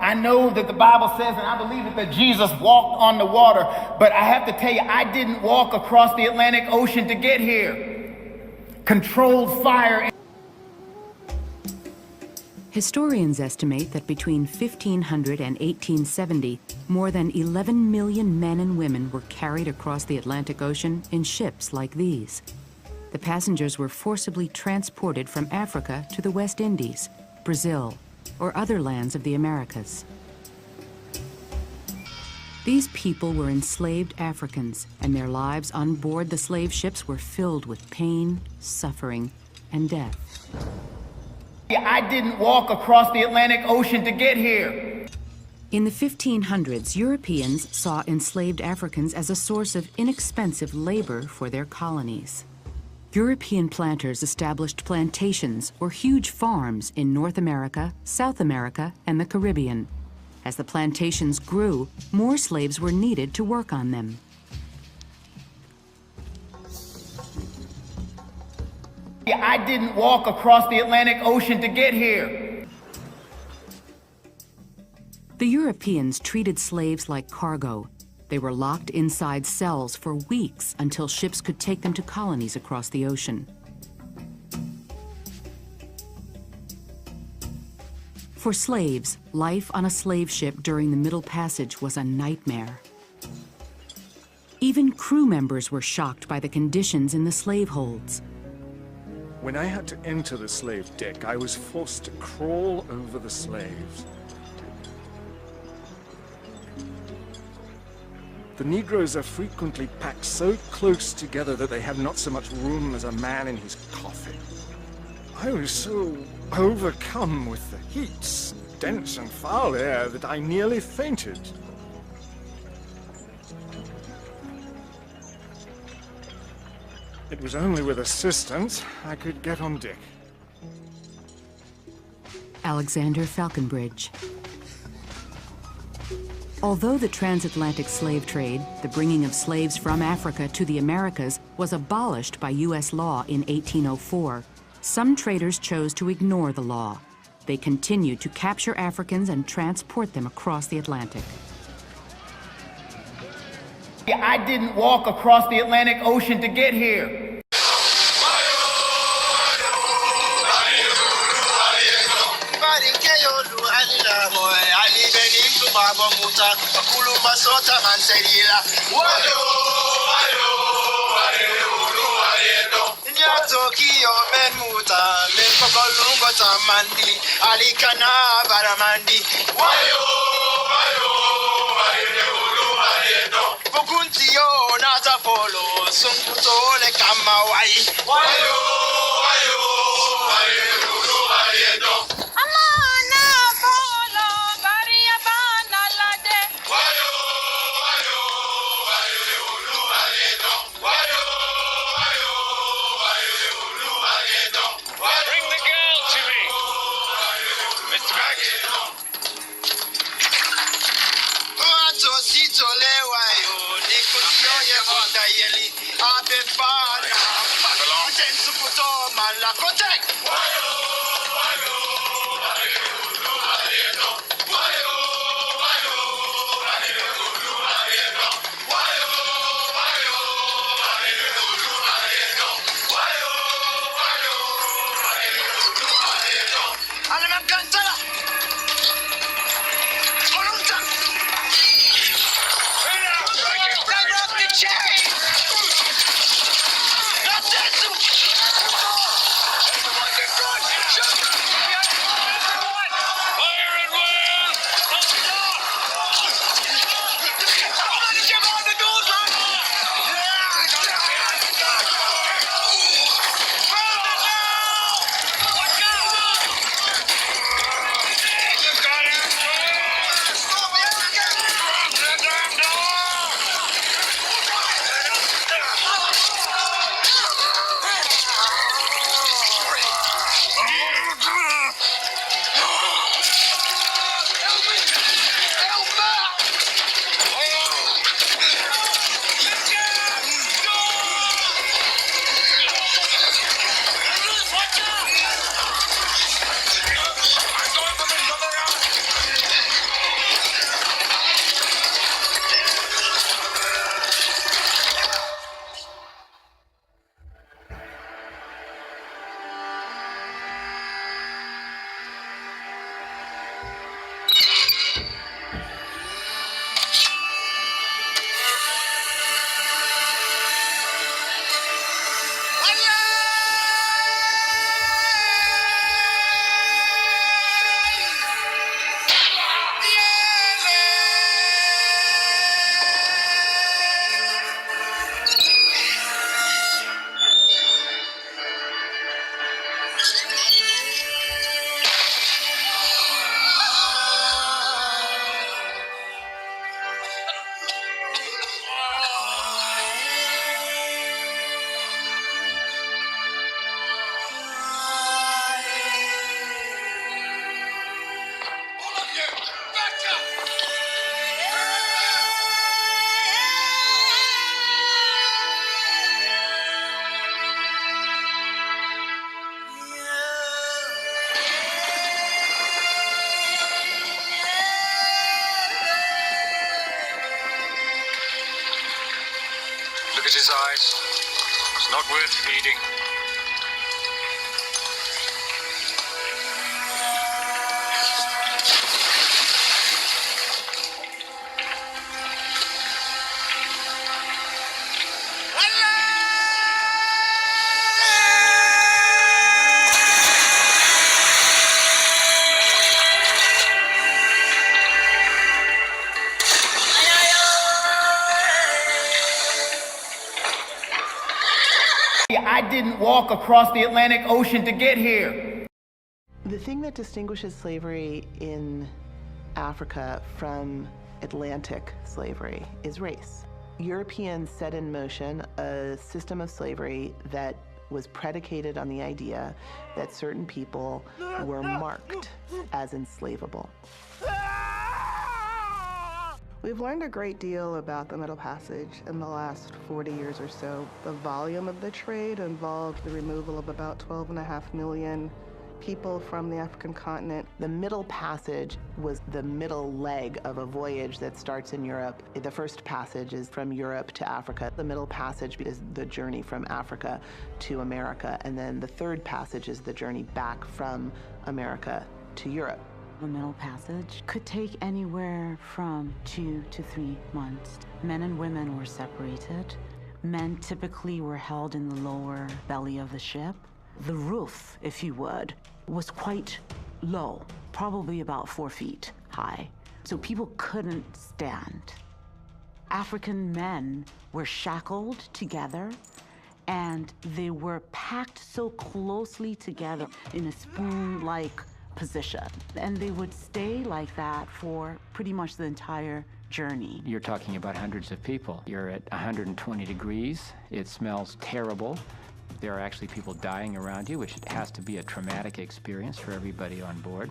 I know that the Bible says, and I believe it, that Jesus walked on the water, but I have to tell you, I didn't walk across the Atlantic Ocean to get here. Controlled fire. Historians estimate that between 1500 and 1870, more than 11 million men and women were carried across the Atlantic Ocean in ships like these. The passengers were forcibly transported from Africa to the West Indies, Brazil, or other lands of the Americas. These people were enslaved Africans, and their lives on board the slave ships were filled with pain, suffering, and death. I didn't walk across the Atlantic Ocean to get here. In the 1500s, Europeans saw enslaved Africans as a source of inexpensive labor for their colonies. European planters established plantations or huge farms in North America, South America, and the Caribbean. As the plantations grew, more slaves were needed to work on them. I didn't walk across the Atlantic Ocean to get here. The Europeans treated slaves like cargo. They were locked inside cells for weeks until ships could take them to colonies across the ocean. For slaves, life on a slave ship during the Middle Passage was a nightmare. Even crew members were shocked by the conditions in the slave holds. When I had to enter the slave deck, I was forced to crawl over the slaves. The Negroes are frequently packed so close together that they have not so much room as a man in his coffin. I was so overcome with the heat, dense and foul air that I nearly fainted. It was only with assistance I could get on deck. Alexander Falconbridge. Although the transatlantic slave trade, the bringing of slaves from Africa to the Americas, was abolished by U.S. law in 1804, some traders chose to ignore the law. They continued to capture Africans and transport them across the Atlantic. I didn't walk across the Atlantic Ocean to get here. guys. It's not worth feeding. I didn't walk across the Atlantic Ocean to get here. The thing that distinguishes slavery in Africa from Atlantic slavery is race. Europeans set in motion a system of slavery that was predicated on the idea that certain people were marked as enslavable. We've learned a great deal about the Middle Passage in the last 40 years or so. The volume of the trade involved the removal of about 12.5 million people from the African continent. The Middle Passage was the middle leg of a voyage that starts in Europe. The first passage is from Europe to Africa. The Middle Passage is the journey from Africa to America. And then the third passage is the journey back from America to Europe. The Middle Passage could take anywhere from 2 to 3 months. Men and women were separated. Men typically were held in the lower belly of the ship. The roof, if you would, was quite low, probably about 4 feet high. So people couldn't stand. African men were shackled together and they were packed so closely together in a spoon-like position. And they would stay like that for pretty much the entire journey. You're talking about hundreds of people. You're at 120 degrees. It smells terrible. There are actually people dying around you, which has to be a traumatic experience for everybody on board.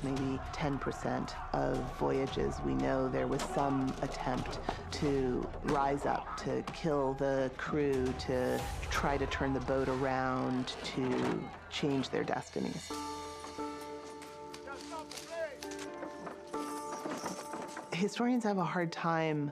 Maybe 10% of voyages, we know there was some attempt to rise up, to kill the crew, to try to turn the boat around, to change their destinies. Historians have a hard time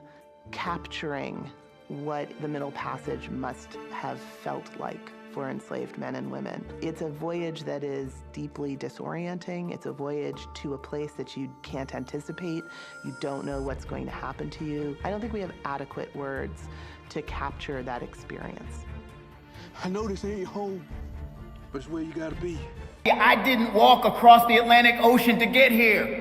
capturing what the Middle Passage must have felt like for enslaved men and women. It's a voyage that is deeply disorienting. It's a voyage to a place that you can't anticipate. You don't know what's going to happen to you. I don't think we have adequate words to capture that experience. I know this ain't home, but it's where you gotta be. I didn't walk across the Atlantic Ocean to get here.